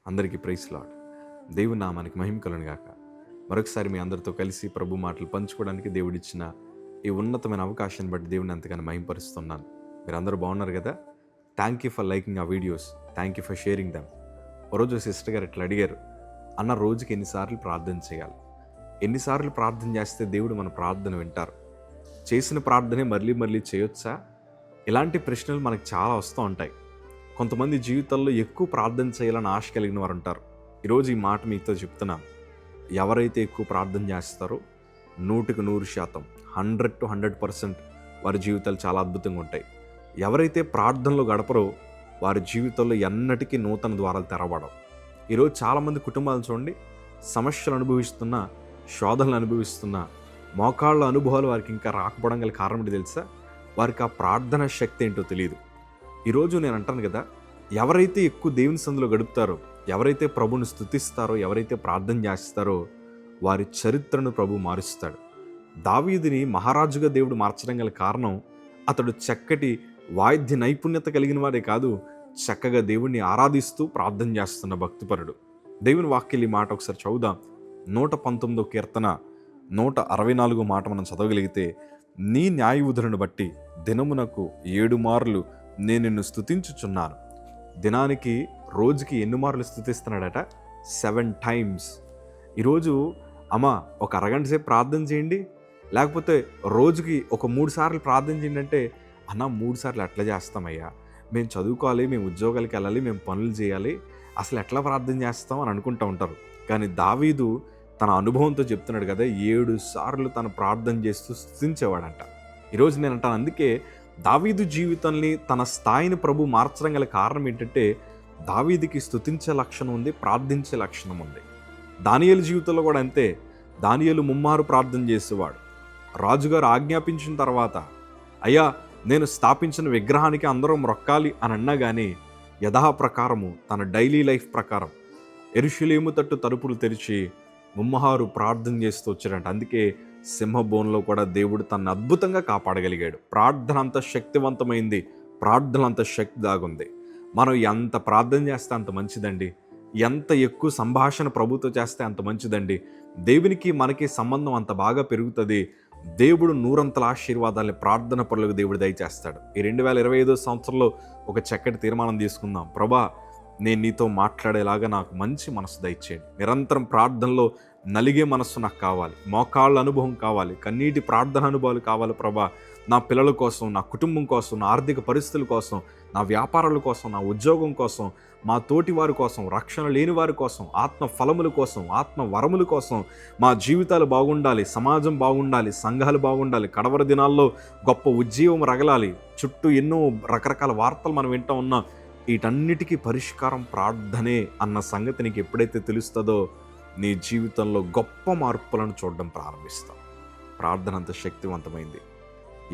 అందరికీ praise lord. దేవుని నామానికి మహిమ కలుగును గాక. మరొకసారి మీ అందరితో కలిసి ప్రభు మాటలు పంచుకోవడానికి దేవుడిచ్చిన ఈ ఉన్నతమైన అవకాశాన్ని బట్టి దేవుని ఎంతగానో మహిమపరుస్తున్నాను. మీరందరూ బాగున్నారు కదా? థ్యాంక్ యూ ఫర్ లైకింగ్ ఆ videos. Thank you for sharing them. ఒకరోజు సిస్టర్ గారు ఇట్లా అడిగారు, అన్న రోజుకి ఎన్నిసార్లు ప్రార్థన చేయాలి? ఎన్నిసార్లు ప్రార్థన చేస్తే దేవుడు మన ప్రార్థన వింటారు? చేసిన ప్రార్థనే మళ్ళీ మళ్ళీ చేయొచ్చా? ఇలాంటి ప్రశ్నలు మనకు చాలా వస్తూ ఉంటాయి. కొంతమంది జీవితాల్లో ఎక్కువ ప్రార్థన చేయాలని ఆశ కలిగిన వారు ఉంటారు. ఈరోజు ఈ మాట మీతో చెప్తున్నాను. ఎవరైతే ఎక్కువ ప్రార్థన చేస్తారో 100% 100 to 100% వారి జీవితాలు చాలా అద్భుతంగా ఉంటాయి. ఎవరైతే ప్రార్థనలో గడపరో వారి జీవితంలో ఎన్నటికీ నూతన ద్వారాలు తెరవబడవు. ఈరోజు చాలామంది కుటుంబాలు చూడండి, సమస్యలు అనుభవిస్తున్న, శోధనలు అనుభవిస్తున్న, మోకాళ్ళ అనుభవాలు వారికి ఇంకా రాకపోవడం గల కారణం ఏంటో తెలుసా? వారికి ఆ ప్రార్థన శక్తి ఏంటో తెలియదు. ఈరోజు నేను అంటాను కదా, ఎవరైతే ఎక్కువ దేవుని సందులో గడుపుతారో, ఎవరైతే ప్రభుని స్తుతిస్తారో, ఎవరైతే ప్రార్థన చేస్తారో వారి చరిత్రను ప్రభు మారుస్తాడు. దావీదుని మహారాజుగా దేవుడు మార్చడం గల కారణం అతడు చక్కటి వాయిద్య నైపుణ్యత కలిగిన వాడే కాదు, చక్కగా దేవుణ్ణి ఆరాధిస్తూ ప్రార్థన చేస్తున్న భక్తిపరుడు. దేవుని వాక్యం ఈ మాట ఒకసారి చదువుదాం. 119వ కీర్తన 164వ మాట మనం చదవగలిగితే, నీ న్యాయవిధులను బట్టి దినమునకు 7 మార్లు నేను నిన్ను స్తుతించుచున్నాను. దినానికి రోజుకి ఎన్ని మార్లు స్తుతిస్తున్నాడట? 7 times. ఈరోజు అమ్మా ఒక అరగంట సేపు ప్రార్థన చేయండి, లేకపోతే రోజుకి ఒక 3 సార్లు ప్రార్థన చేయండి అంటే, అన్న 3 సార్లు ఎట్లా చేస్తామయ్యా, మేము చదువుకోవాలి, మేము ఉద్యోగాలకు వెళ్ళాలి, మేము పనులు చేయాలి, అసలు ఎట్లా ప్రార్థన చేస్తాం అని అనుకుంటూ ఉంటారు. కానీ దావీదు తన అనుభవంతో చెప్తున్నాడు కదా, 7 సార్లు తను ప్రార్థన చేస్తూ స్తుతించేవాడంట. ఈరోజు నేను అంటాను, అందుకే దావీదు జీవితాన్ని, తన స్థాయిని ప్రభు మార్చడం గల కారణం ఏంటంటే, దావీదుకి స్తుతించే లక్షణం ఉంది, ప్రార్థించే లక్షణం ఉంది. దానియేలు జీవితంలో కూడా అంతే. దానియేలు ముమ్మారు ప్రార్థన చేసేవాడు. రాజుగారు ఆజ్ఞాపించిన తర్వాత, అయ్యా నేను స్థాపించిన విగ్రహానికి అందరూ మొక్కాలి అని అన్నా కానీ యథాప్రకారము తన డైలీ లైఫ్ ప్రకారం యెరూషలేము తట్టు తలుపులు తెరిచి ముమ్మారు ప్రార్థన చేస్తూ వచ్చాడంట. అందుకే సింహబోన్లో కూడా దేవుడు తనను అద్భుతంగా కాపాడగలిగాడు. ప్రార్థన అంత శక్తివంతమైంది, ప్రార్థన అంత శక్తి దాగుంది. మనం ఎంత ప్రార్థన చేస్తే అంత మంచిదండి. ఎంత ఎక్కువ సంభాషణ ప్రభుతో చేస్తే అంత మంచిదండి. దేవునికి మనకి సంబంధం అంత బాగా పెరుగుతుంది. దేవుడు నూరంతల ఆశీర్వాదాలని ప్రార్థన పరులకు దేవుడు దయచేస్తాడు. ఈ 2025 సంవత్సరంలో ఒక చక్కటి తీర్మానం తీసుకుందాం. ప్రభా, నేను నీతో మాట్లాడేలాగా నాకు మంచి మనసు దయచేయండి. నిరంతరం ప్రార్థనలో నలిగే మనస్సు నాకు కావాలి, మోకాళ్ళ అనుభవం కావాలి, కన్నీటి ప్రార్థన అనుభవాలు కావాలి ప్రభా. నా పిల్లల కోసం, నా కుటుంబం కోసం, నా ఆర్థిక పరిస్థితుల కోసం, నా వ్యాపారాల కోసం, నా ఉద్యోగం కోసం, మా తోటి వారి కోసం, రక్షణ లేని వారి కోసం, ఆత్మ ఫలముల కోసం, ఆత్మ వరముల కోసం మా జీవితాలు బాగుండాలి, సమాజం బాగుండాలి, సంఘాలు బాగుండాలి, కడవర దినాల్లో గొప్ప ఉజ్జీవం రగలాలి. చుట్టూ ఎన్నో రకరకాల వార్తలు మనం వింటూ ఉన్నాం. వీటన్నిటికీ పరిష్కారం ప్రార్థనే అన్న సంగతి నీకు ఎప్పుడైతే తెలుస్తుందో నీ జీవితంలో గొప్ప మార్పులను చూడడం ప్రారంభిస్తాం. ప్రార్థన అంత శక్తివంతమైంది.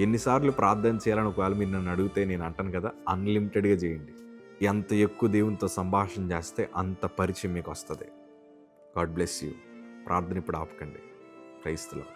ఎన్నిసార్లు ప్రార్థన చేయాలని ఒకవేళ మీరు నన్ను అడిగితే నేను అంటాను కదా, అన్లిమిటెడ్గా చేయండి. ఎంత ఎక్కువ దేవునితో సంభాషణ చేస్తే అంత పరిచయం మీకు వస్తుంది. God bless you. ప్రార్థన ఇప్పుడు ఆపకండి. క్రైస్తవులు.